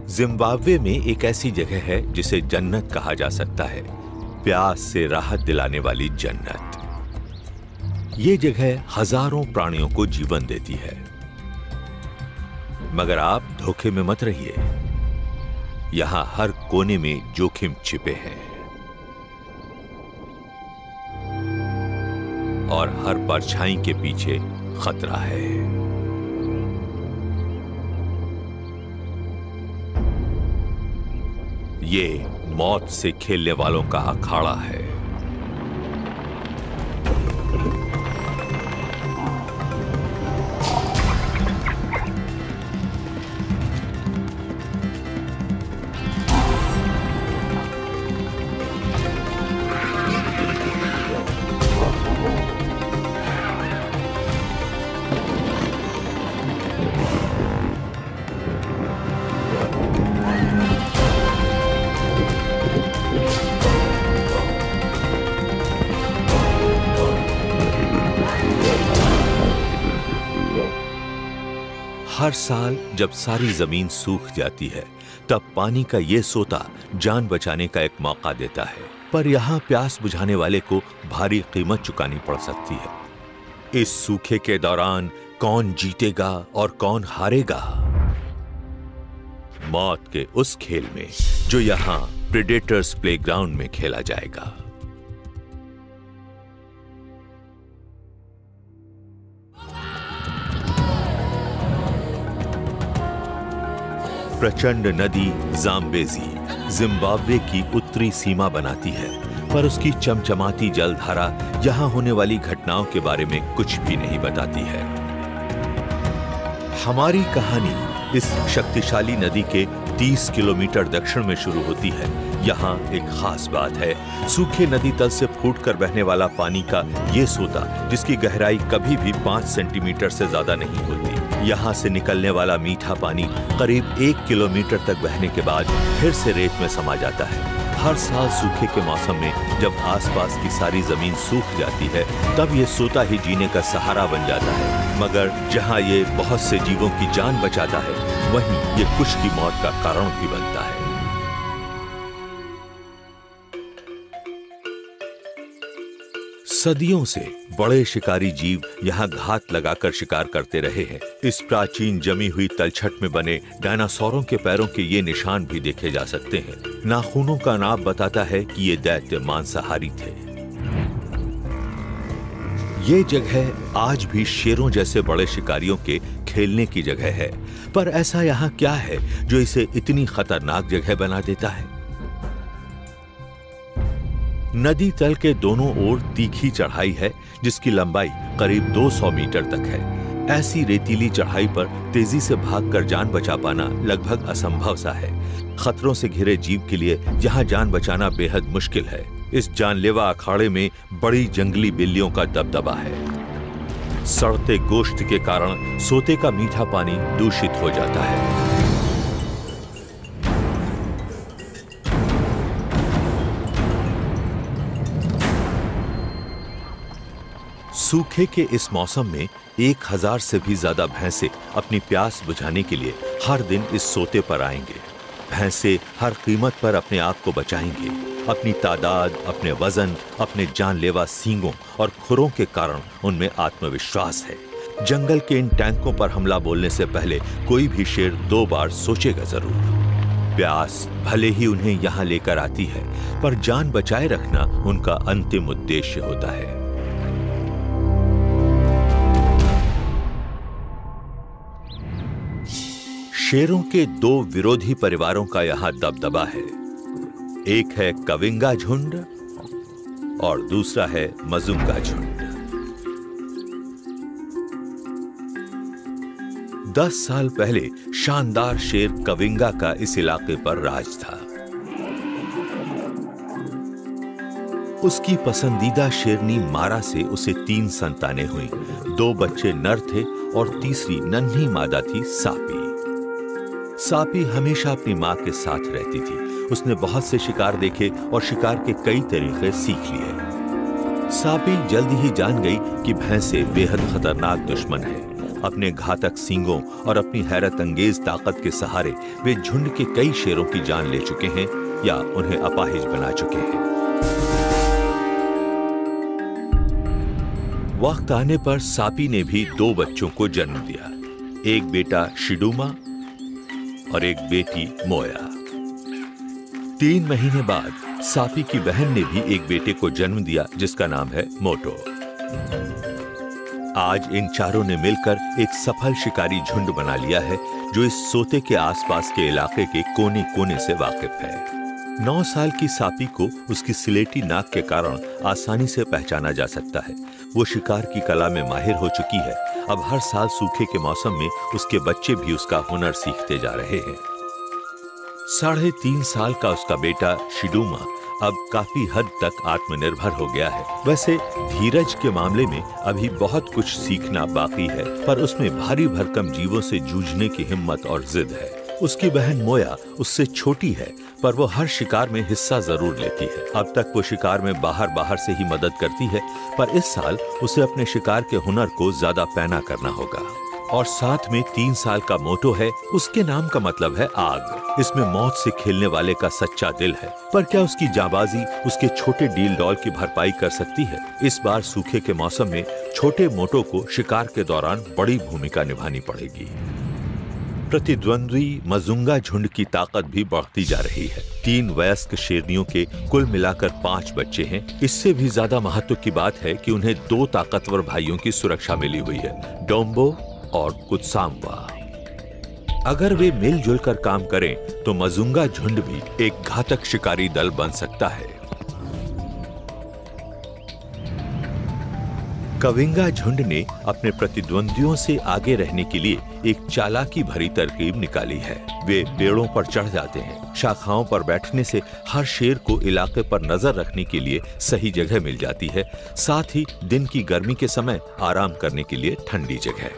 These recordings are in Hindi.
जिम्बाब्वे में एक ऐसी जगह है जिसे जन्नत कहा जा सकता है, प्यास से राहत दिलाने वाली जन्नत। ये जगह हजारों प्राणियों को जीवन देती है। मगर आप धोखे में मत रहिए, यहां हर कोने में जोखिम छिपे हैं और हर परछाई के पीछे खतरा है। ये मौत से खेलने वालों का अखाड़ा है। हर साल जब सारी जमीन सूख जाती है, तब पानी का ये सोता जान बचाने का एक मौका देता है। पर यहाँ प्यास बुझाने वाले को भारी कीमत चुकानी पड़ सकती है। इस सूखे के दौरान कौन जीतेगा और कौन हारेगा? मौत के उस खेल में जो यहाँ प्रेडेटर्स प्लेग्राउंड में खेला जाएगा। प्रचंड नदी ज़ाम्बेज़ी जिम्बाब्वे की उत्तरी सीमा बनाती है, पर उसकी चमचमाती जलधारा यहां होने वाली घटनाओं के बारे में कुछ भी नहीं बताती है। हमारी कहानी इस शक्तिशाली नदी के 30 किलोमीटर दक्षिण में शुरू होती है। यहाँ एक खास बात है, सूखे नदी तल से फूटकर बहने वाला पानी का ये सोता, जिसकी गहराई कभी भी 5 सेंटीमीटर से ज्यादा नहीं होती। यहाँ से निकलने वाला मीठा पानी करीब 1 किलोमीटर तक बहने के बाद फिर से रेत में समा जाता है। हर साल सूखे के मौसम में जब आसपास की सारी जमीन सूख जाती है, तब ये सोता ही जीने का सहारा बन जाता है। मगर जहाँ ये बहुत से जीवों की जान बचाता है, वहीं ये कुछ की मौत का कारण भी बनता है। सदियों से बड़े शिकारी जीव यहाँ घात लगाकर शिकार करते रहे हैं। इस प्राचीन जमी हुई तलछट में बने डायनासोरों के पैरों के ये निशान भी देखे जा सकते हैं। नाखूनों का नाप बताता है कि ये दैत्य मांसाहारी थे। ये जगह आज भी शेरों जैसे बड़े शिकारियों के खेलने की जगह है। पर ऐसा यहाँ क्या है जो इसे इतनी खतरनाक जगह बना देता है? नदी तल के दोनों ओर तीखी चढ़ाई है, जिसकी लंबाई करीब 200 मीटर तक है। ऐसी रेतीली चढ़ाई पर तेजी से भागकर जान बचा पाना लगभग असंभव सा है। खतरों से घिरे जीव के लिए यहाँ जान बचाना बेहद मुश्किल है। इस जानलेवा अखाड़े में बड़ी जंगली बिल्लियों का दबदबा है। सड़ते गोश्त के कारण सोते का मीठा पानी दूषित हो जाता है। सूखे के इस मौसम में 1000 से भी ज्यादा भैंसे अपनी प्यास बुझाने के लिए हर दिन इस सोते पर आएंगे। भैंसे हर कीमत पर अपने आप को बचाएंगे। अपनी तादाद, अपने वजन, अपने जानलेवा सींगों और खुरों के कारण उनमें आत्मविश्वास है। जंगल के इन टैंकों पर हमला बोलने से पहले कोई भी शेर 2 बार सोचेगा जरूर। प्यास भले ही उन्हें यहाँ लेकर आती है, पर जान बचाए रखना उनका अंतिम उद्देश्य होता है। शेरों के 2 विरोधी परिवारों का यहाँ दबदबा है। एक है कविंगा झुंड और दूसरा है मजुंगा झुंड। 10 साल पहले शानदार शेर कविंगा का इस इलाके पर राज था। उसकी पसंदीदा शेरनी मारा से उसे 3 संतानें हुई। 2 बच्चे नर थे और तीसरी नन्ही मादा थी सापी। सापी हमेशा अपनी मां के साथ रहती थी। उसने बहुत से शिकार देखे और शिकार के कई तरीके सीख लिए। सापी जल्द ही जान गई कि भैंसे बेहद खतरनाक दुश्मन है। अपने घातक सींगों और अपनी हैरत अंगेज ताकत के सहारे वे झुंड के कई शेरों की जान ले चुके हैं या उन्हें अपाहिज बना चुके हैं। वक्त आने पर सापी ने भी 2 बच्चों को जन्म दिया, एक बेटा शिडूमा और एक बेटी मोया। 3 महीने बाद सापी की बहन ने भी एक बेटे को जन्म दिया जिसका नाम है मोटो। आज इन चारों ने मिलकर एक सफल शिकारी झुंड बना लिया है जो इस सोते के आसपास के इलाके के कोने कोने से वाकिफ है। 9 साल की सापी को उसकी सिलेटी नाक के कारण आसानी से पहचाना जा सकता है। वो शिकार की कला में माहिर हो चुकी है। अब हर साल सूखे के मौसम में उसके बच्चे भी उसका हुनर सीखते जा रहे हैं। 3.5 साल का उसका बेटा शिडूमा अब काफी हद तक आत्मनिर्भर हो गया है। वैसे धीरज के मामले में अभी बहुत कुछ सीखना बाकी है, पर उसमें भारी भरकम जीवों से जूझने की हिम्मत और जिद है। उसकी बहन मोया उससे छोटी है, पर वो हर शिकार में हिस्सा जरूर लेती है। अब तक वो शिकार में बाहर से ही मदद करती है, पर इस साल उसे अपने शिकार के हुनर को ज्यादा पैना करना होगा। और साथ में 3 साल का मोटो है। उसके नाम का मतलब है आग। इसमें मौत से खेलने वाले का सच्चा दिल है। पर क्या उसकी जाबाजी उसके छोटे डील डॉल की भरपाई कर सकती है? इस बार सूखे के मौसम में छोटे मोटो को शिकार के दौरान बड़ी भूमिका निभानी पड़ेगी। प्रतिद्वंद्वी मजुंगा झुंड की ताकत भी बढ़ती जा रही है। 3 वयस्क शेरनियों के कुल मिलाकर 5 बच्चे हैं। इससे भी ज्यादा महत्व की बात है कि उन्हें 2 ताकतवर भाइयों की सुरक्षा मिली हुई है, डोम्बो और कुत्साम्वा। अगर वे मिलजुल कर काम करें तो मजुंगा झुंड भी एक घातक शिकारी दल बन सकता है। कविंगा झुंड ने अपने प्रतिद्वंदियों से आगे रहने के लिए एक चालाकी भरी तरकीब निकाली है। वे पेड़ों पर चढ़ जाते हैं। शाखाओं पर बैठने से हर शेर को इलाके पर नजर रखने के लिए सही जगह मिल जाती है। साथ ही दिन की गर्मी के समय आराम करने के लिए ठंडी जगह।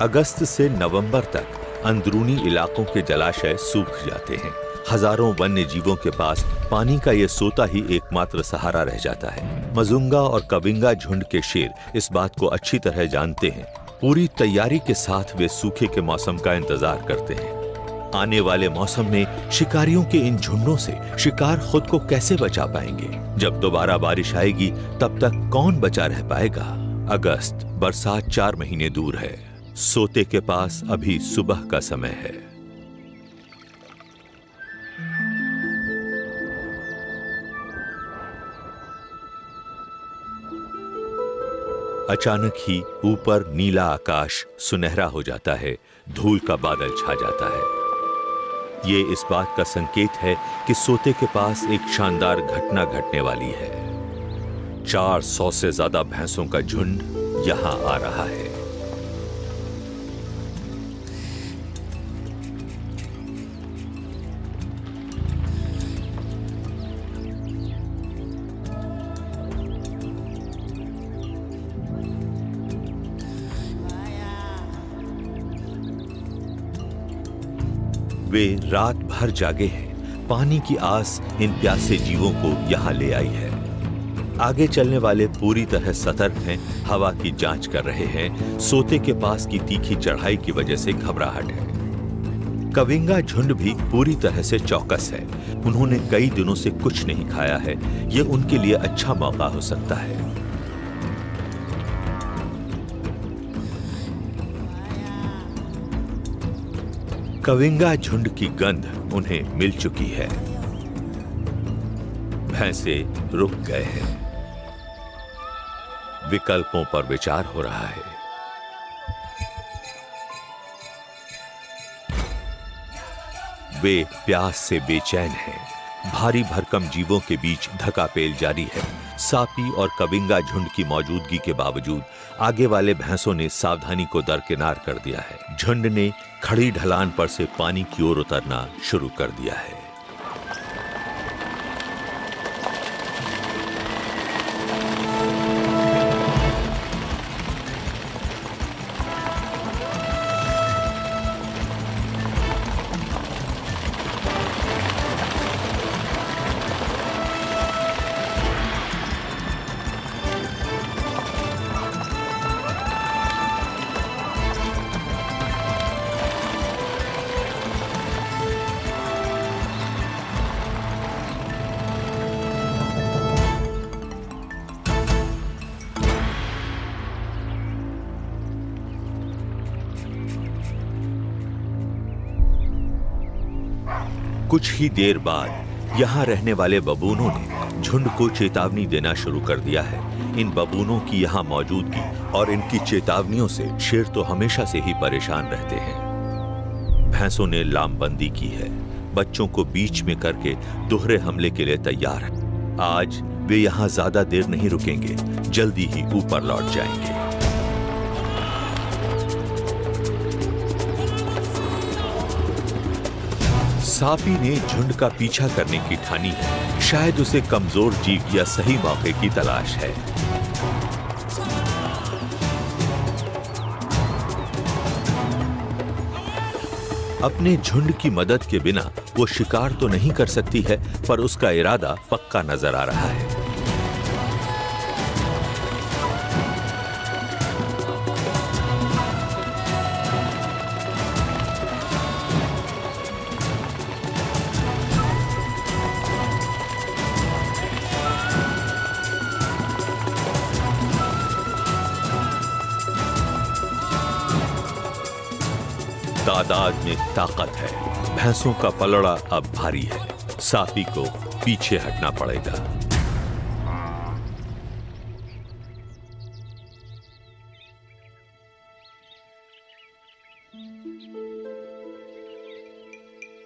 अगस्त से नवंबर तक अंदरूनी इलाकों के जलाशय सूख जाते हैं। हजारों वन्य जीवों के पास पानी का ये सोता ही एकमात्र सहारा रह जाता है। मजुंगा और कविंगा झुंड के शेर इस बात को अच्छी तरह जानते हैं। पूरी तैयारी के साथ वे सूखे के मौसम का इंतजार करते हैं। आने वाले मौसम में शिकारियों के इन झुंडों से शिकार खुद को कैसे बचा पाएंगे? जब दोबारा बारिश आएगी तब तक कौन बचा रह पाएगा? अगस्त, बरसात 4 महीने दूर है। सोते के पास अभी सुबह का समय है। अचानक ही ऊपर नीला आकाश सुनहरा हो जाता है। धूल का बादल छा जाता है। ये इस बात का संकेत है कि सोते के पास एक शानदार घटना घटने वाली है। 400 से ज्यादा भैंसों का झुंड यहां आ रहा है। वे रात भर जागे हैं। पानी की आस इन प्यासे जीवों को यहाँ ले आई है। आगे चलने वाले पूरी तरह सतर्क हैं, हवा की जांच कर रहे हैं। सोते के पास की तीखी चढ़ाई की वजह से घबराहट है। कविंगा झुंड भी पूरी तरह से चौकस है। उन्होंने कई दिनों से कुछ नहीं खाया है। ये उनके लिए अच्छा मौका हो सकता है। कविंगा झुंड की गंध उन्हें मिल चुकी है। भैंसे रुक गए हैं। विकल्पों पर विचार हो रहा है। वे प्यास से बेचैन हैं। भारी भरकम जीवों के बीच धकापेल जारी है। सापी और कविंगा झुंड की मौजूदगी के बावजूद आगे वाले भैंसों ने सावधानी को दरकिनार कर दिया है। झुंड ने खड़ी ढलान पर से पानी की ओर उतरना शुरू कर दिया है। कुछ ही देर बाद यहाँ रहने वाले बबूनों ने झुंड को चेतावनी देना शुरू कर दिया है। इन बबूनों की यहाँ मौजूदगी और इनकी चेतावनियों से शेर तो हमेशा से ही परेशान रहते हैं। भैंसों ने लामबंदी की है, बच्चों को बीच में करके दोहरे हमले के लिए तैयार है। आज वे यहाँ ज्यादा देर नहीं रुकेंगे, जल्दी ही ऊपर लौट जाएंगे। सापी ने झुंड का पीछा करने की ठानी है। शायद उसे कमजोर जीव या सही मौके की तलाश है। अपने झुंड की मदद के बिना वो शिकार तो नहीं कर सकती है, पर उसका इरादा पक्का नजर आ रहा है। तादाद में ताकत है। भैंसों का पलड़ा अब भारी है। सापी को पीछे हटना पड़ेगा।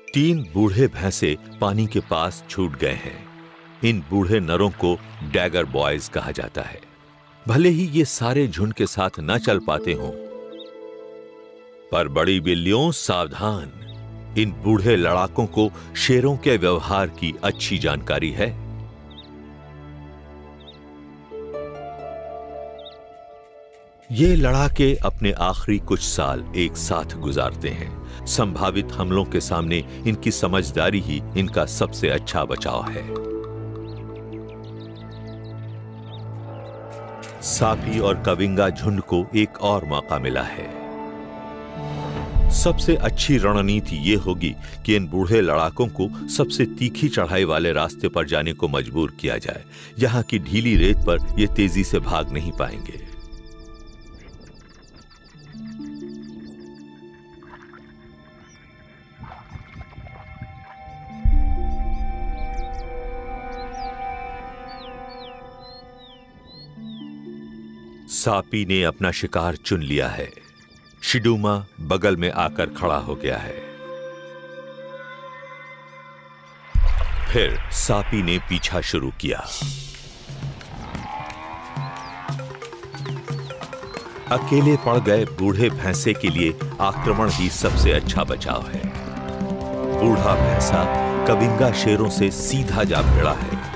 तीन बूढ़े भैंसे पानी के पास छूट गए हैं। इन बूढ़े नरों को डैगर बॉयज कहा जाता है। भले ही ये सारे झुंड के साथ न चल पाते हों, पर बड़ी बिल्लियों सावधान। इन बूढ़े लड़ाकों को शेरों के व्यवहार की अच्छी जानकारी है। ये लड़ाके अपने आखिरी कुछ साल एक साथ गुजारते हैं। संभावित हमलों के सामने इनकी समझदारी ही इनका सबसे अच्छा बचाव है। सापी और कविंगा झुंड को एक और मौका मिला है। सबसे अच्छी रणनीति ये होगी कि इन बूढ़े लड़ाकों को सबसे तीखी चढ़ाई वाले रास्ते पर जाने को मजबूर किया जाए। यहाँ की ढीली रेत पर ये तेजी से भाग नहीं पाएंगे। सापी ने अपना शिकार चुन लिया है। शिडूमा बगल में आकर खड़ा हो गया है। फिर सापी ने पीछा शुरू किया। अकेले पड़ गए बूढ़े भैंसे के लिए आक्रमण ही सबसे अच्छा बचाव है। बूढ़ा भैंसा कविंगा शेरों से सीधा जा भिड़ा है।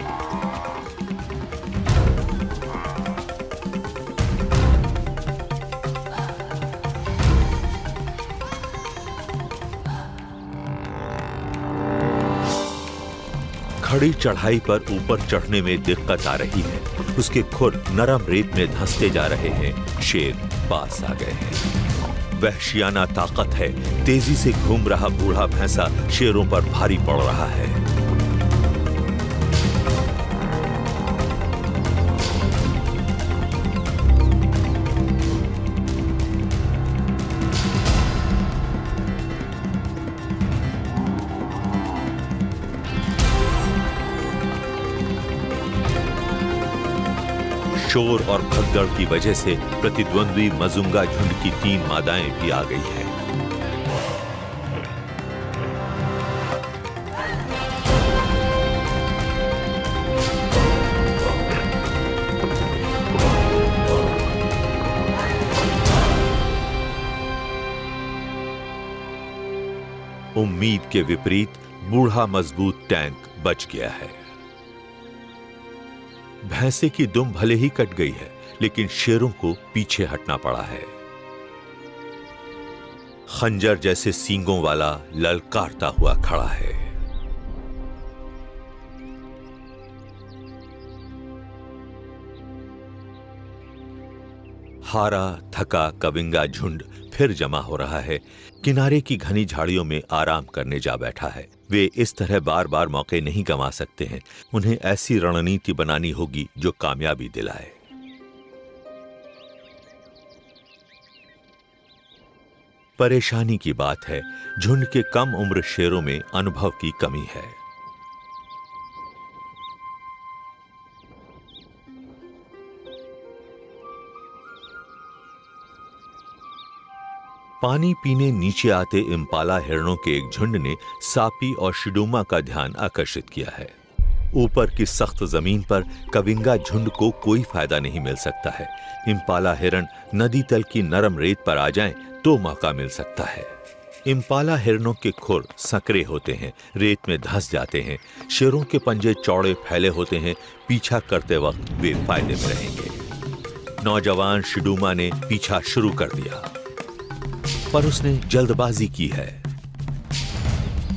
खड़ी चढ़ाई पर ऊपर चढ़ने में दिक्कत आ रही है। उसके खुर नरम रेत में धंसते जा रहे हैं। शेर पास आ गए हैं। वहशियाना ताकत है। तेजी से घूम रहा बूढ़ा भैंसा शेरों पर भारी पड़ रहा है। शोर और भगदड़ की वजह से प्रतिद्वंद्वी मजुंगा झुंड की 3 मादाएं भी आ गई हैं। उम्मीद के विपरीत बूढ़ा मजबूत टैंक बच गया है। भैंसे की दुम भले ही कट गई है, लेकिन शेरों को पीछे हटना पड़ा है। खंजर जैसे सींगों वाला ललकारता हुआ खड़ा है। हारा थका कविंगा झुंड फिर जमा हो रहा है। किनारे की घनी झाड़ियों में आराम करने जा बैठा है। वे इस तरह बार बार मौके नहीं गंवा सकते हैं। उन्हें ऐसी रणनीति बनानी होगी जो कामयाबी दिलाए। परेशानी की बात है, झुंड के कम उम्र शेरों में अनुभव की कमी है। पानी पीने नीचे आते इम्पाला हिरणों के एक झुंड ने सापी और शिडूमा का ध्यान आकर्षित किया है। ऊपर की सख्त जमीन पर कविंगा झुंड को कोई फायदा नहीं मिल सकता है। इम्पाला हिरण नदी तल की नरम रेत पर आ जाएं तो मौका मिल सकता है। इम्पाला हिरणों के खुर संकरे होते हैं, रेत में धंस जाते हैं। शेरों के पंजे चौड़े फैले होते हैं, पीछा करते वक्त वे फायदे में रहेंगे। नौजवान शिडूमा ने पीछा शुरू कर दिया, पर उसने जल्दबाजी की है।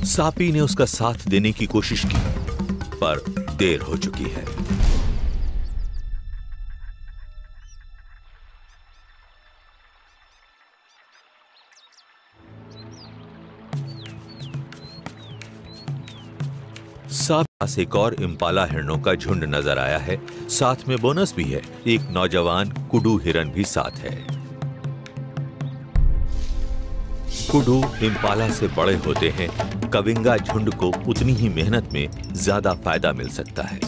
सापी ने उसका साथ देने की कोशिश की, पर देर हो चुकी है। पास एक और इम्पाला हिरणों का झुंड नजर आया है। साथ में बोनस भी है, एक नौजवान कुडू हिरन भी साथ है। कुडू इम्पाला से बड़े होते हैं। कविंगा झुंड को उतनी ही मेहनत में ज्यादा फायदा मिल सकता है।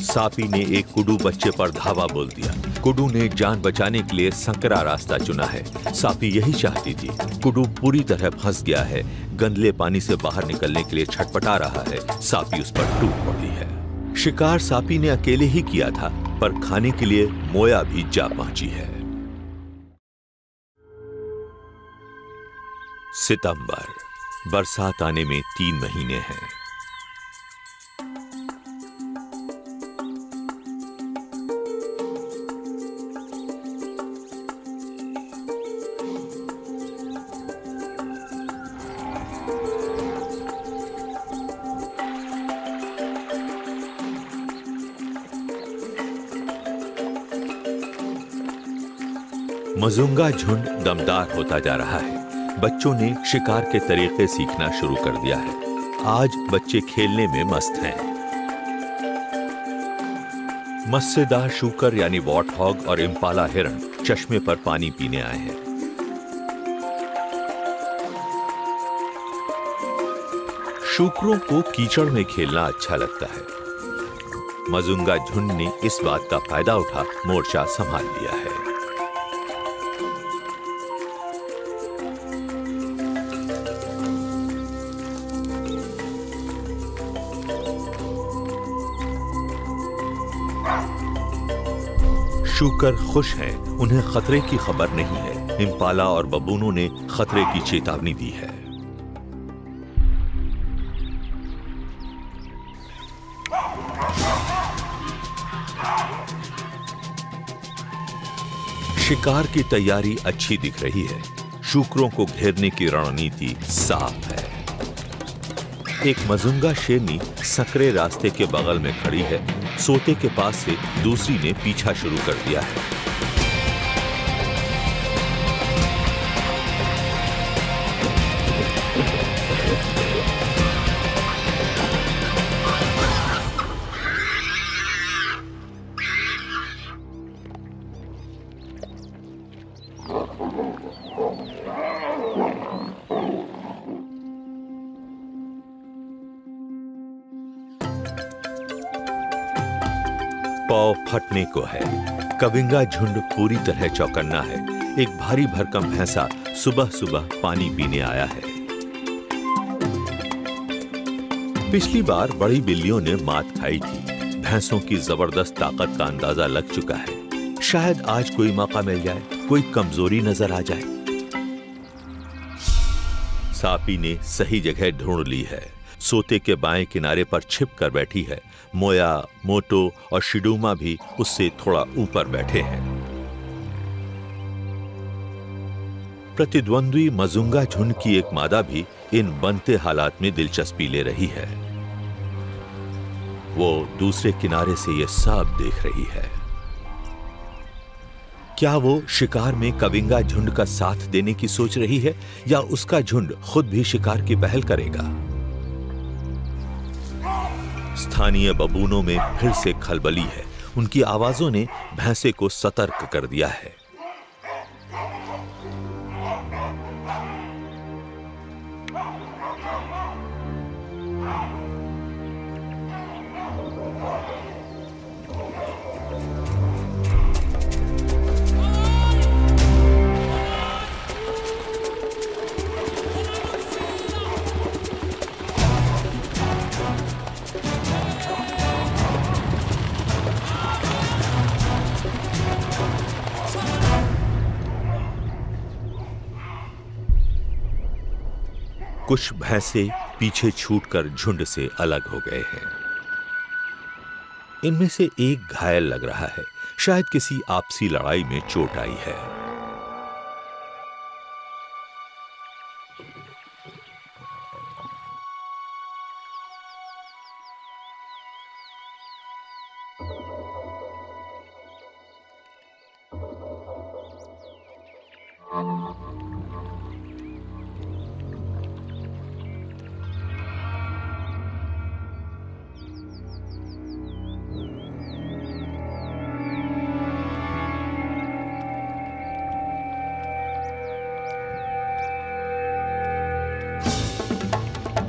सापी ने एक कुडू बच्चे पर धावा बोल दिया। कुडू ने जान बचाने के लिए संकरा रास्ता चुना है। सापी यही चाहती थी। कुडू पूरी तरह फंस गया है, गंदले पानी से बाहर निकलने के लिए छटपटा रहा है। सापी उस पर टूट पड़ी है। शिकार सापी ने अकेले ही किया था, पर खाने के लिए मोया भी जा पहुंची है। सितंबर, बरसात आने में 3 महीने हैं। मजुंगा झुंड दमदार होता जा रहा है। बच्चों ने शिकार के तरीके सीखना शुरू कर दिया है। आज बच्चे खेलने में मस्त हैं। मस्सेदार शूकर यानी वॉटहॉग और इम्पाला हिरण चश्मे पर पानी पीने आए हैं। शूकरों को कीचड़ में खेलना अच्छा लगता है। मजुंगा झुंड ने इस बात का फायदा उठा मोर्चा संभाल लिया है। शूकर खुश हैं, उन्हें खतरे की खबर नहीं है। इम्पाला और बबूनों ने खतरे की चेतावनी दी है। शिकार की तैयारी अच्छी दिख रही है। शूकरों को घेरने की रणनीति साफ है। एक मजुंगा शेरनी सकरे रास्ते के बगल में खड़ी है। सोते के पास से दूसरी ने पीछा शुरू कर दिया है। पौ फटने को है। कविंगा झुंड पूरी तरह चौकन्ना है। एक भारी भरकम भैंसा सुबह सुबह पानी पीने आया है। पिछली बार बड़ी बिल्लियों ने मात खाई थी। भैंसों की जबरदस्त ताकत का अंदाजा लग चुका है। शायद आज कोई मौका मिल जाए, कोई कमजोरी नजर आ जाए। सापी ने सही जगह ढूंढ ली है। सोते के बाएं किनारे पर छिप कर बैठी है। मोया, मोटो और शिडूमा भी उससे थोड़ा ऊपर बैठे हैं। प्रतिद्वंद्वी मजुंगा झुंड की एक मादा भी इन बनते हालात में दिलचस्पी ले रही है। वो दूसरे किनारे से ये सब देख रही है। क्या वो शिकार में कविंगा झुंड का साथ देने की सोच रही है, या उसका झुंड खुद भी शिकार की पहल करेगा? स्थानीय बबूनों में फिर से खलबली है। उनकी आवाजों ने भैंसे को सतर्क कर दिया है। कुछ भैंसे पीछे छूटकर झुंड से अलग हो गए हैं। इनमें से एक घायल लग रहा है, शायद किसी आपसी लड़ाई में चोट आई है।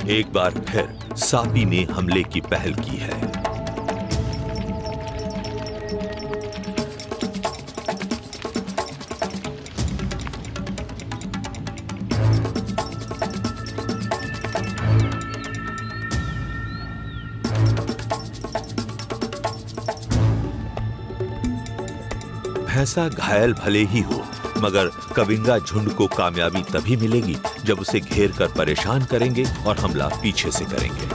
एक बार फिर सापी ने हमले की पहल की है। भैंसा घायल भले ही हो, मगर कविंगा झुंड को कामयाबी तभी मिलेगी जब उसे घेर कर परेशान करेंगे और हमला पीछे से करेंगे।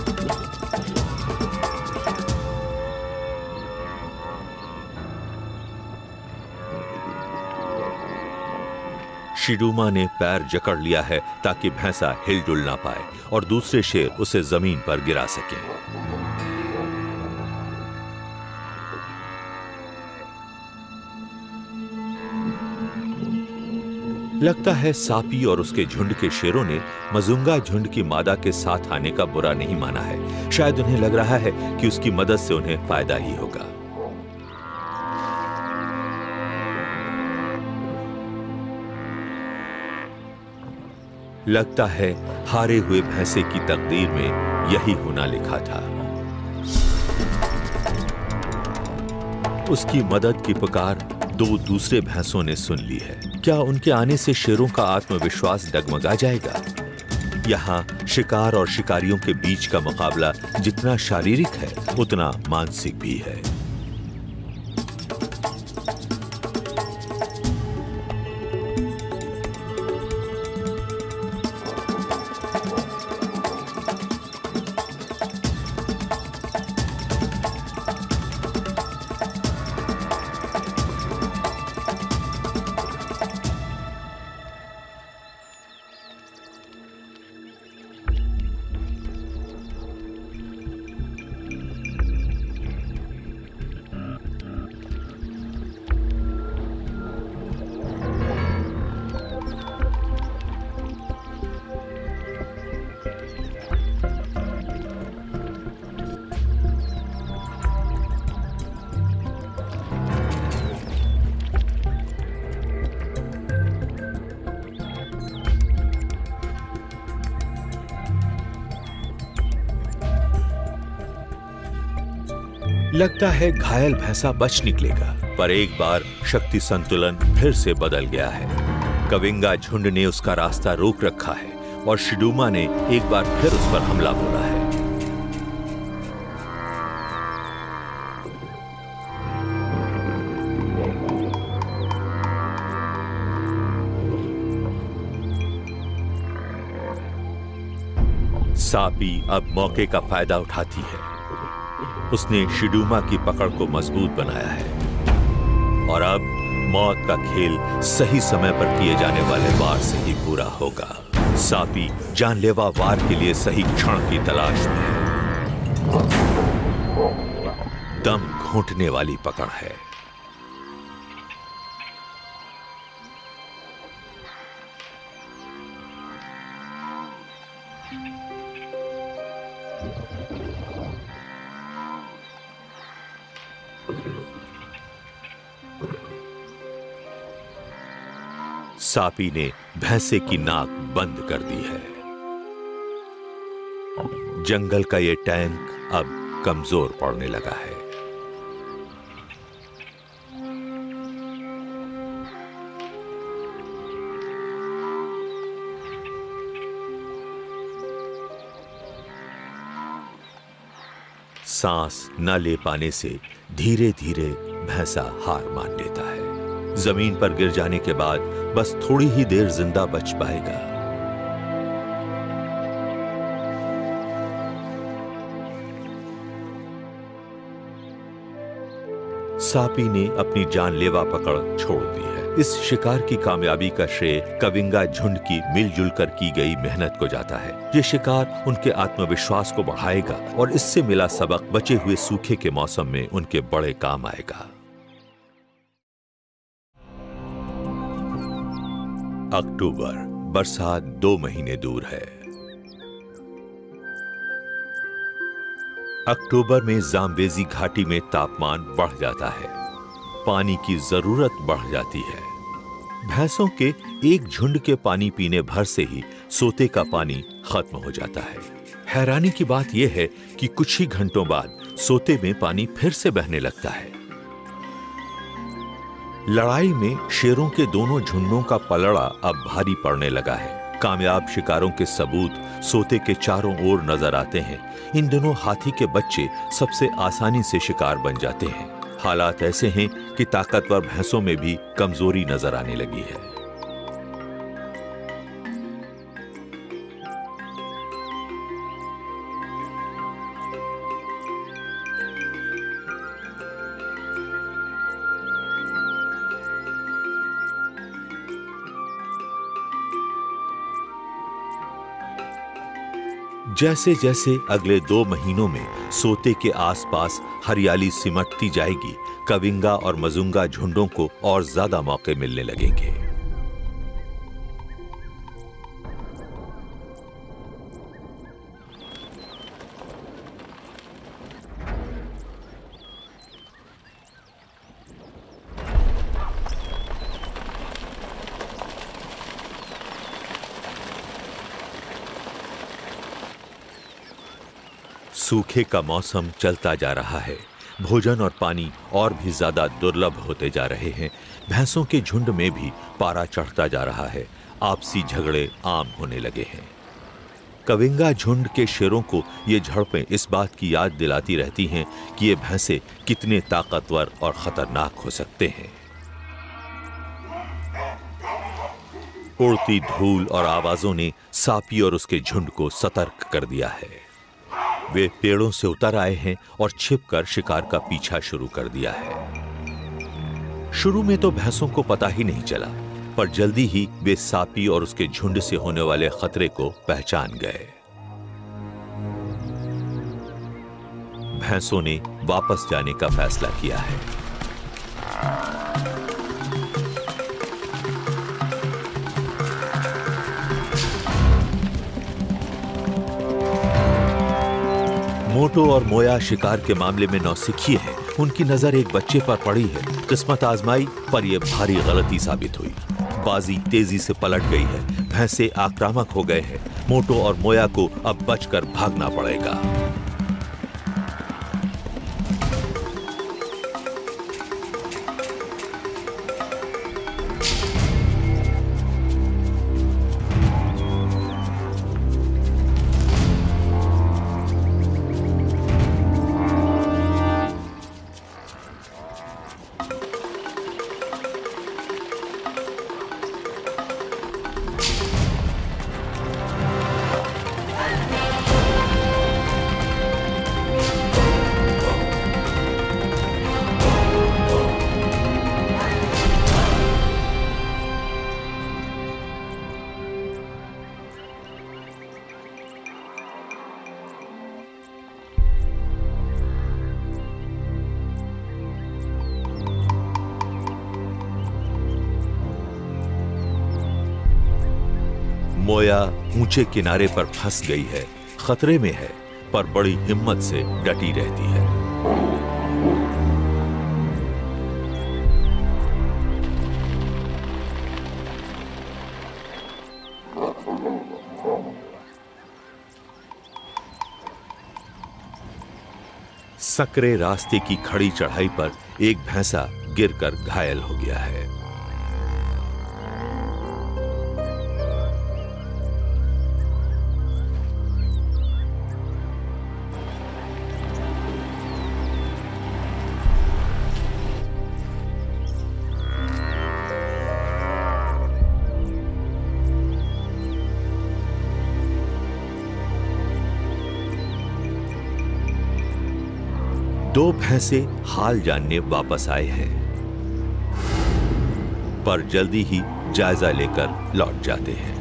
शिडूमा ने पैर जकड़ लिया है ताकि भैंसा हिलडुल ना पाए और दूसरे शेर उसे जमीन पर गिरा सकें। लगता है सापी और उसके झुंड के शेरों ने मजुंगा झुंड की मादा के साथ आने का बुरा नहीं माना है। शायद उन्हें लग रहा है कि उसकी मदद से उन्हें फायदा ही होगा। लगता है हारे हुए भैंसे की तकदीर में यही होना लिखा था। उसकी मदद की पुकार दो दूसरे भैंसों ने सुन ली है। क्या उनके आने से शेरों का आत्मविश्वास डगमगा जाएगा? यहाँ शिकार और शिकारियों के बीच का मुकाबला जितना शारीरिक है, उतना मानसिक भी है। लगता है घायल भैंसा बच निकलेगा, पर एक बार शक्ति संतुलन फिर से बदल गया है। कविंगा झुंड ने उसका रास्ता रोक रखा है और शिडूमा ने एक बार फिर उस पर हमला बोला है। सापी अब मौके का फायदा उठाती है। उसने शिडूमा की पकड़ को मजबूत बनाया है और अब मौत का खेल सही समय पर किए जाने वाले वार से ही पूरा होगा। सापी जानलेवा वार के लिए सही क्षण की तलाश में है। दम घोंटने वाली पकड़ है। सापी ने भैंसे की नाक बंद कर दी है। जंगल का ये टैंक अब कमजोर पड़ने लगा है। सांस न ले पाने से धीरे धीरे भैंसा हार मान लेता है। जमीन पर गिर जाने के बाद बस थोड़ी ही देर जिंदा बच पाएगा। सांपी ने अपनी जानलेवा पकड़ छोड़ दी है। इस शिकार की कामयाबी का श्रेय कविंगा झुंड की मिलजुल कर की गई मेहनत को जाता है। ये शिकार उनके आत्मविश्वास को बढ़ाएगा और इससे मिला सबक बचे हुए सूखे के मौसम में उनके बड़े काम आएगा। अक्टूबर, बरसात 2 महीने दूर है। अक्टूबर में जाम्बेजी घाटी में तापमान बढ़ जाता है, पानी की जरूरत बढ़ जाती है। भैंसों के एक झुंड के पानी पीने भर से ही सोते का पानी खत्म हो जाता है। हैरानी की बात यह है कि कुछ ही घंटों बाद सोते में पानी फिर से बहने लगता है। लड़ाई में शेरों के दोनों झुंडों का पलड़ा अब भारी पड़ने लगा है। कामयाब शिकारों के सबूत सोते के चारों ओर नजर आते हैं। इन दोनों हाथी के बच्चे सबसे आसानी से शिकार बन जाते हैं। हालात ऐसे हैं कि ताकतवर भैंसों में भी कमजोरी नजर आने लगी है। जैसे जैसे अगले 2 महीनों में सोते के आसपास हरियाली सिमटती जाएगी, कविंगा और मजुंगा झुंडों को और ज्यादा मौके मिलने लगेंगे। सूखे का मौसम चलता जा रहा है। भोजन और पानी और भी ज्यादा दुर्लभ होते जा रहे हैं। भैंसों के झुंड में भी पारा चढ़ता जा रहा है। आपसी झगड़े आम होने लगे हैं। कविंगा झुंड के शेरों को ये झड़पें इस बात की याद दिलाती रहती हैं कि ये भैंसे कितने ताकतवर और खतरनाक हो सकते हैं। उड़ती धूल और आवाजों ने सांपी और उसके झुंड को सतर्क कर दिया है। वे पेड़ों से उतर आए हैं और छिपकर शिकार का पीछा शुरू कर दिया है। शुरू में तो भैंसों को पता ही नहीं चला, पर जल्दी ही वे सांपी और उसके झुंड से होने वाले खतरे को पहचान गए। भैंसों ने वापस जाने का फैसला किया है। मोटो और मोया शिकार के मामले में नौसिखिए हैं। उनकी नजर एक बच्चे पर पड़ी है। किस्मत आजमाई, पर यह भारी गलती साबित हुई। बाजी तेजी से पलट गई है। भैंसे आक्रामक हो गए हैं। मोटो और मोया को अब बचकर भागना पड़ेगा। मोया ऊंचे किनारे पर फंस गई है, खतरे में है, पर बड़ी हिम्मत से डटी रहती है। सकरे रास्ते की खड़ी चढ़ाई पर एक भैंसा गिरकर घायल हो गया है। दो भैंसे हाल जानने वापस आए हैं, पर जल्दी ही जायजा लेकर लौट जाते हैं।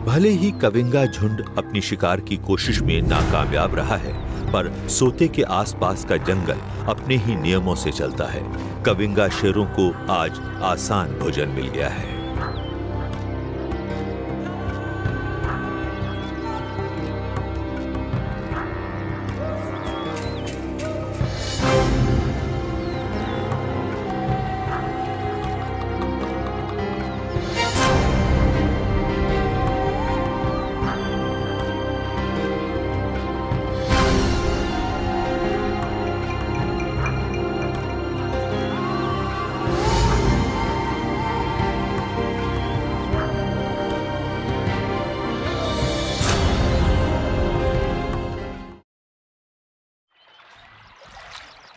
भले ही कविंगा झुंड अपनी शिकार की कोशिश में नाकामयाब रहा है, पर सोते के आसपास का जंगल अपने ही नियमों से चलता है। कविंगा शेरों को आज आसान भोजन मिल गया है।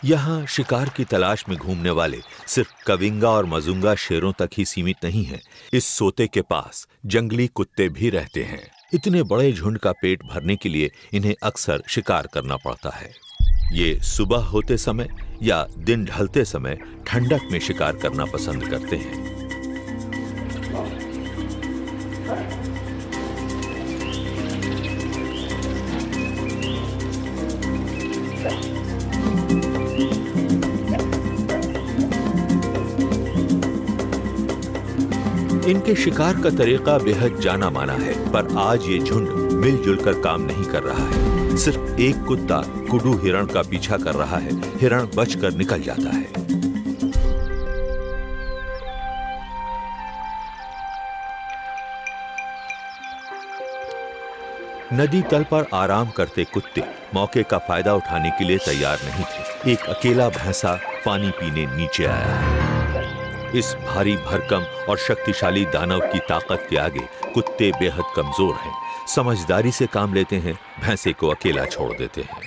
यहाँ शिकार की तलाश में घूमने वाले सिर्फ कविंगा और मजुंगा शेरों तक ही सीमित नहीं हैं। इस सोते के पास जंगली कुत्ते भी रहते हैं। इतने बड़े झुंड का पेट भरने के लिए इन्हें अक्सर शिकार करना पड़ता है। ये सुबह होते समय या दिन ढलते समय ठंडक में शिकार करना पसंद करते हैं। इनके शिकार का तरीका बेहद जाना माना है, पर आज ये झुंड मिलजुल कर काम नहीं कर रहा है। सिर्फ एक कुत्ता कुडू हिरण का पीछा कर रहा है। हिरण बचकर निकल जाता है। नदी तल पर आराम करते कुत्ते मौके का फायदा उठाने के लिए तैयार नहीं थे। एक अकेला भैंसा पानी पीने नीचे आया है। इस भारी भरकम और शक्तिशाली दानव की ताकत के आगे कुत्ते बेहद कमजोर हैं। समझदारी से काम लेते हैं, भैंसे को अकेला छोड़ देते हैं।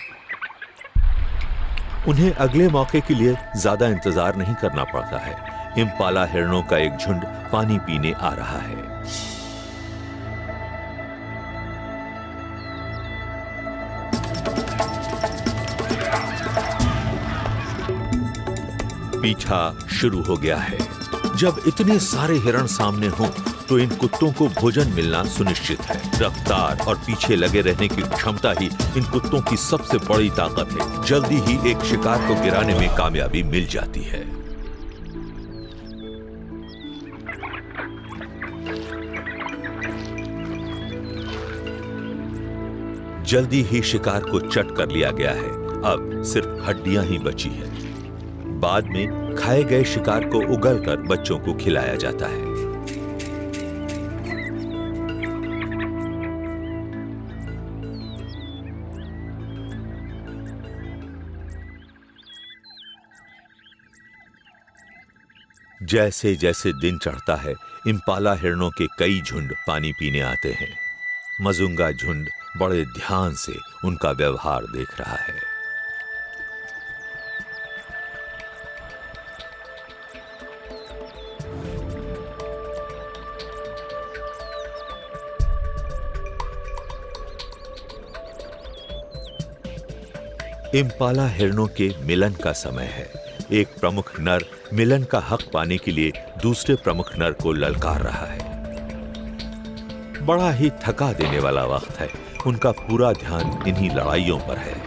उन्हें अगले मौके के लिए ज्यादा इंतजार नहीं करना पड़ता है। इम्पाला हिरणों का एक झुंड पानी पीने आ रहा है। पीछा शुरू हो गया है। जब इतने सारे हिरण सामने हों, तो इन कुत्तों को भोजन मिलना सुनिश्चित है। रफ्तार और पीछे लगे रहने की क्षमता ही इन कुत्तों की सबसे बड़ी ताकत है। जल्दी ही एक शिकार को गिराने में कामयाबी मिल जाती है। जल्दी ही शिकार को चट कर लिया गया है। अब सिर्फ हड्डियां ही बची है। बाद में खाए गए शिकार को उगलकर बच्चों को खिलाया जाता है। जैसे जैसे दिन चढ़ता है, इम्पाला हिरणों के कई झुंड पानी पीने आते हैं। मजुंगा झुंड बड़े ध्यान से उनका व्यवहार देख रहा है। इम्पाला हिरणों के मिलन का समय है। एक प्रमुख नर मिलन का हक पाने के लिए दूसरे प्रमुख नर को ललकार रहा है। बड़ा ही थका देने वाला वक्त है। उनका पूरा ध्यान इन्हीं लड़ाइयों पर है।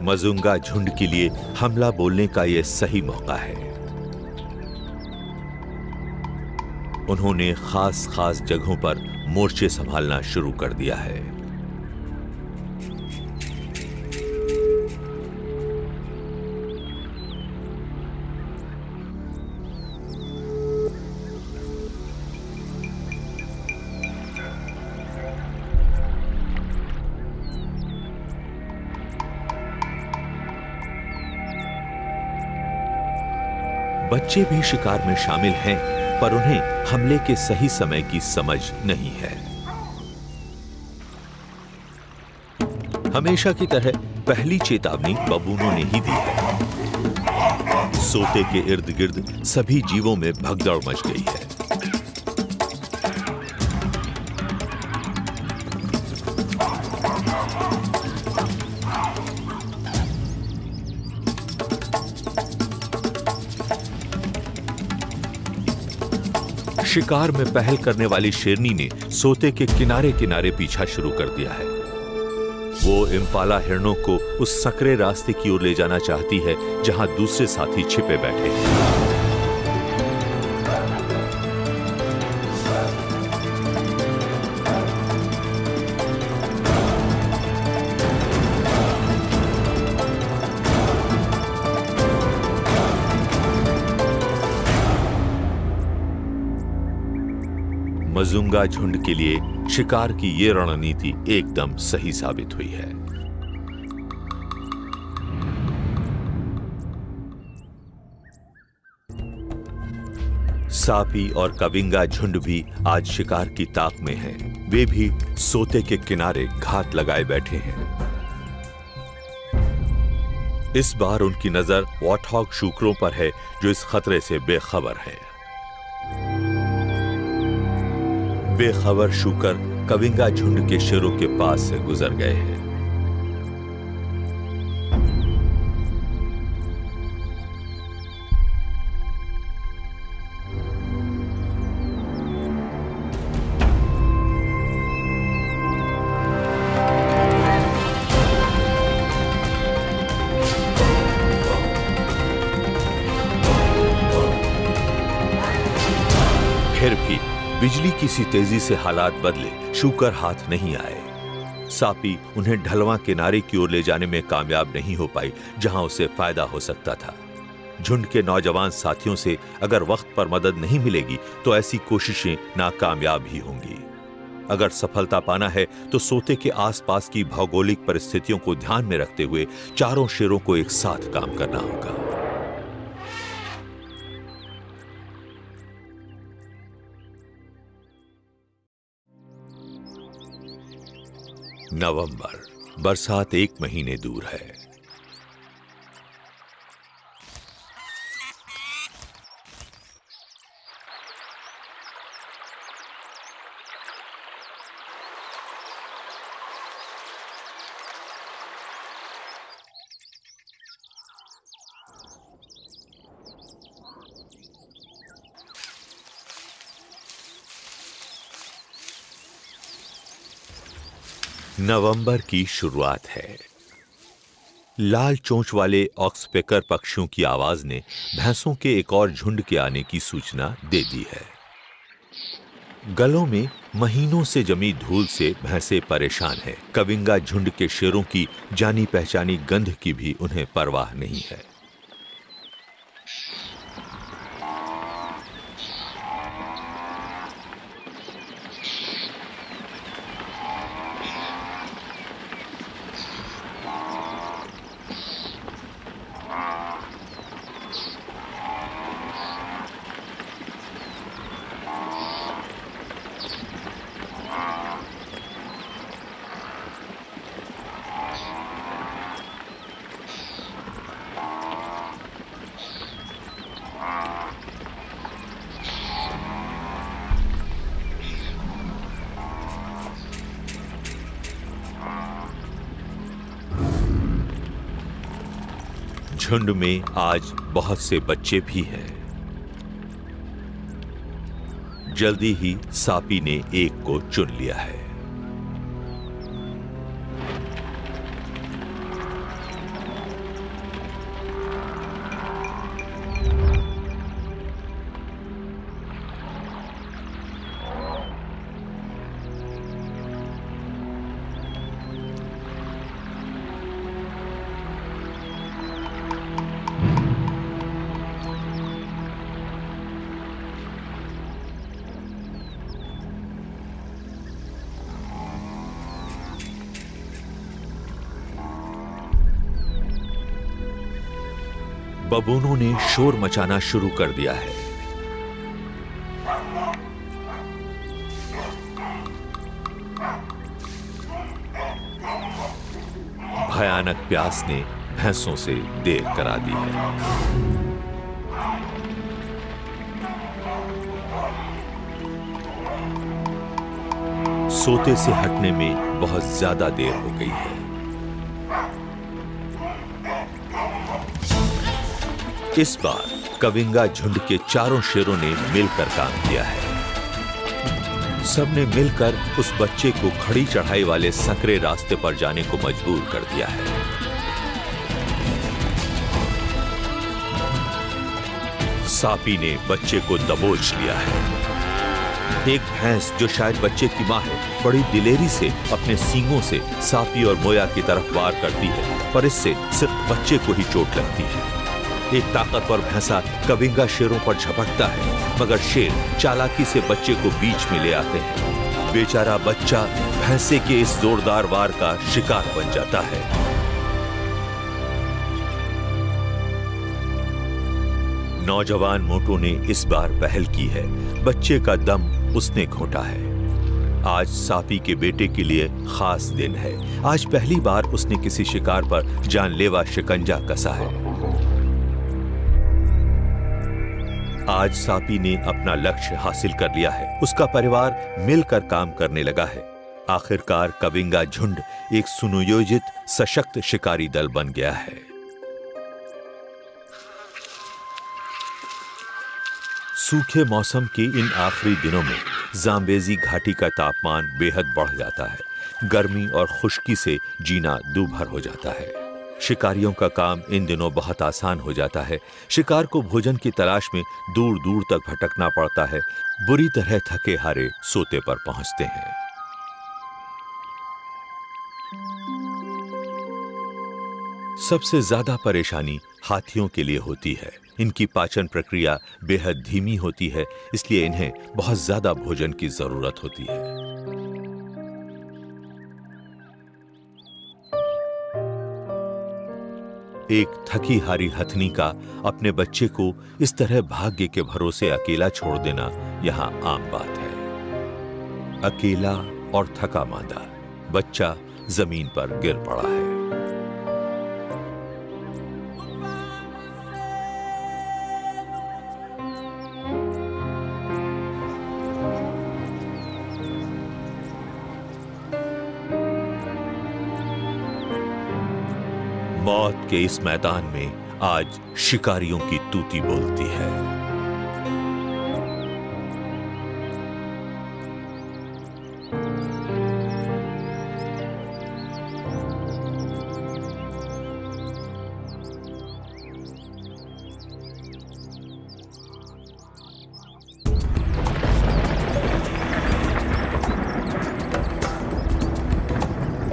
मजुंगा झुंड के लिए हमला बोलने का यह सही मौका है। उन्होंने खास खास जगहों पर मोर्चे संभालना शुरू कर दिया है। बच्चे भी शिकार में शामिल हैं, पर उन्हें हमले के सही समय की समझ नहीं है। हमेशा की तरह पहली चेतावनी बबूनों ने ही दी है। सोते के इर्द गिर्द सभी जीवों में भगदड़ मच गई है। शिकार में पहल करने वाली शेरनी ने सोते के किनारे किनारे पीछा शुरू कर दिया है। वो इम्पाला हिरणों को उस सकरे रास्ते की ओर ले जाना चाहती है जहां दूसरे साथी छिपे बैठे हैं। मजुंगा झुंड के लिए शिकार की ये रणनीति एकदम सही साबित हुई है। सापी और कविंगा झुंड भी आज शिकार की ताक में हैं। वे भी सोते के किनारे घात लगाए बैठे हैं। इस बार उनकी नजर वॉटहॉग शूकरों पर है जो इस खतरे से बेखबर है। बेखबर शूकर कविंगा झुंड के शेरों के पास से गुजर गए हैं। फिर भी बिजली की सी तेजी से हालात बदले, शूकर हाथ नहीं आए। सापी उन्हें ढलवां किनारे की ओर ले जाने में कामयाब नहीं हो पाई जहां उसे फायदा हो सकता था। झुंड के नौजवान साथियों से अगर वक्त पर मदद नहीं मिलेगी तो ऐसी कोशिशें नाकामयाब ही होंगी। अगर सफलता पाना है तो सोते के आसपास की भौगोलिक परिस्थितियों को ध्यान में रखते हुए चारों शेरों को एक साथ काम करना होगा। नवंबर, बरसात 1 महीने दूर है। नवंबर की शुरुआत है। लाल चोंच वाले ऑक्सपेकर पक्षियों की आवाज ने भैंसों के एक और झुंड के आने की सूचना दे दी है। गलों में महीनों से जमी धूल से भैंसें परेशान हैं। कविंगा झुंड के शेरों की जानी पहचानी गंध की भी उन्हें परवाह नहीं है। झुंड में आज बहुत से बच्चे भी हैं। जल्दी ही सापी ने एक को चुन लिया है। बबूनों ने शोर मचाना शुरू कर दिया है। भयानक प्यास ने भैंसों से देर करा दी है। सोते से हटने में बहुत ज्यादा देर हो गई है। इस बार कविंगा झुंड के चारों शेरों ने मिलकर काम किया है। सबने मिलकर उस बच्चे को खड़ी चढ़ाई वाले संकरे रास्ते पर जाने को मजबूर कर दिया है। सापी ने बच्चे को दबोच लिया है। एक भैंस जो शायद बच्चे की मां है, बड़ी दिलेरी से अपने सींगों से सापी और मोया की तरफ वार करती है, पर इससे सिर्फ बच्चे को ही चोट लगती है। एक ताकतवर भैंसा कविंगा शेरों पर झपटता है, मगर शेर चालाकी से बच्चे को बीच में ले आते हैं। बेचारा बच्चा भैंसे के इस जोरदार वार का शिकार बन जाता है। नौजवान मोटू ने इस बार पहल की है। बच्चे का दम उसने घोंटा है। आज सापी के बेटे के लिए खास दिन है। आज पहली बार उसने किसी शिकार पर जानलेवा शिकंजा कसा है। आज सापी ने अपना लक्ष्य हासिल कर लिया है। उसका परिवार मिलकर काम करने लगा है। आखिरकार कविंगा झुंड एक सुनियोजित सशक्त शिकारी दल बन गया है। सूखे मौसम के इन आखिरी दिनों में जाम्बेजी घाटी का तापमान बेहद बढ़ जाता है। गर्मी और खुश्की से जीना दूभर हो जाता है। शिकारियों का काम इन दिनों बहुत आसान हो जाता है। शिकार को भोजन की तलाश में दूर दूर तक भटकना पड़ता है। बुरी तरह थके हारे सोते पर पहुंचते हैं। सबसे ज्यादा परेशानी हाथियों के लिए होती है। इनकी पाचन प्रक्रिया बेहद धीमी होती है, इसलिए इन्हें बहुत ज्यादा भोजन की जरूरत होती है। एक थकी हारी हथनी का अपने बच्चे को इस तरह भाग्य के भरोसे अकेला छोड़ देना यहां आम बात है। अकेला और थका मांदा बच्चा जमीन पर गिर पड़ा है। मौत के इस मैदान में आज शिकारियों की तूती बोलती है।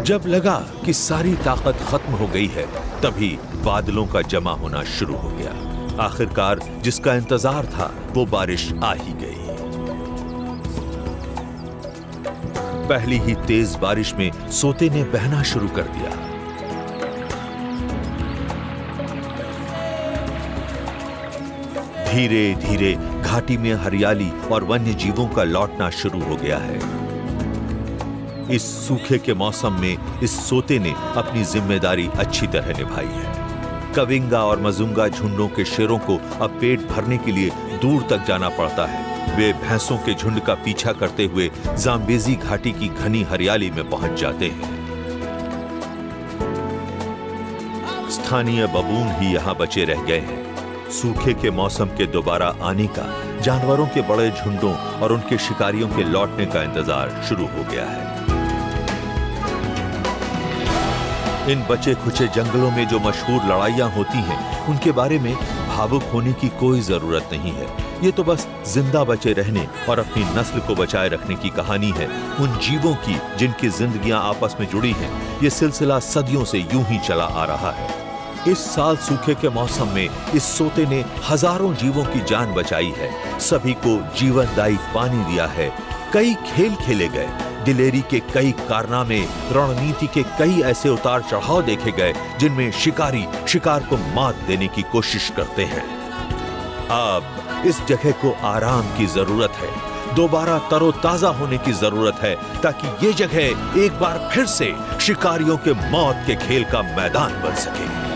जब लगा कि सारी ताकत खत्म हो गई है, तभी बादलों का जमा होना शुरू हो गया। आखिरकार जिसका इंतजार था वो बारिश आ ही गई। पहली ही तेज बारिश में सोते ने बहना शुरू कर दिया। धीरे धीरे घाटी में हरियाली और वन्य जीवों का लौटना शुरू हो गया है। इस सूखे के मौसम में इस सोते ने अपनी जिम्मेदारी अच्छी तरह निभाई है। कविंगा और मजुंगा झुंडों के शेरों को अब पेट भरने के लिए दूर तक जाना पड़ता है। वे भैंसों के झुंड का पीछा करते हुए जाम्बेजी घाटी की घनी हरियाली में पहुंच जाते हैं। स्थानीय बबून ही यहां बचे रह गए हैं। सूखे के मौसम के दोबारा आने का, जानवरों के बड़े झुंडों और उनके शिकारियों के लौटने का इंतजार शुरू हो गया है। इन बचे खुचे जंगलों में जो मशहूर लड़ाइयां होती हैं, उनके बारे में भावुक होने की कोई जरूरत नहीं है। ये तो बस जिंदा बचे रहने और अपनी नस्ल को बचाए रखने की कहानी है, उन जीवों की जिनकी जिंदगियां आपस में जुड़ी हैं। ये सिलसिला सदियों से यूं ही चला आ रहा है। इस साल सूखे के मौसम में इस सोते ने हजारों जीवों की जान बचाई है, सभी को जीवनदायी पानी दिया है, कई खेल खेले गए, दिलेरी के कई कारनामे, रणनीति के कई ऐसे उतार चढ़ाव देखे गए जिनमें शिकारी शिकार को मात देने की कोशिश करते हैं। अब इस जगह को आराम की जरूरत है, दोबारा तरोताजा होने की जरूरत है, ताकि ये जगह एक बार फिर से शिकारियों के मौत के खेल का मैदान बन सके।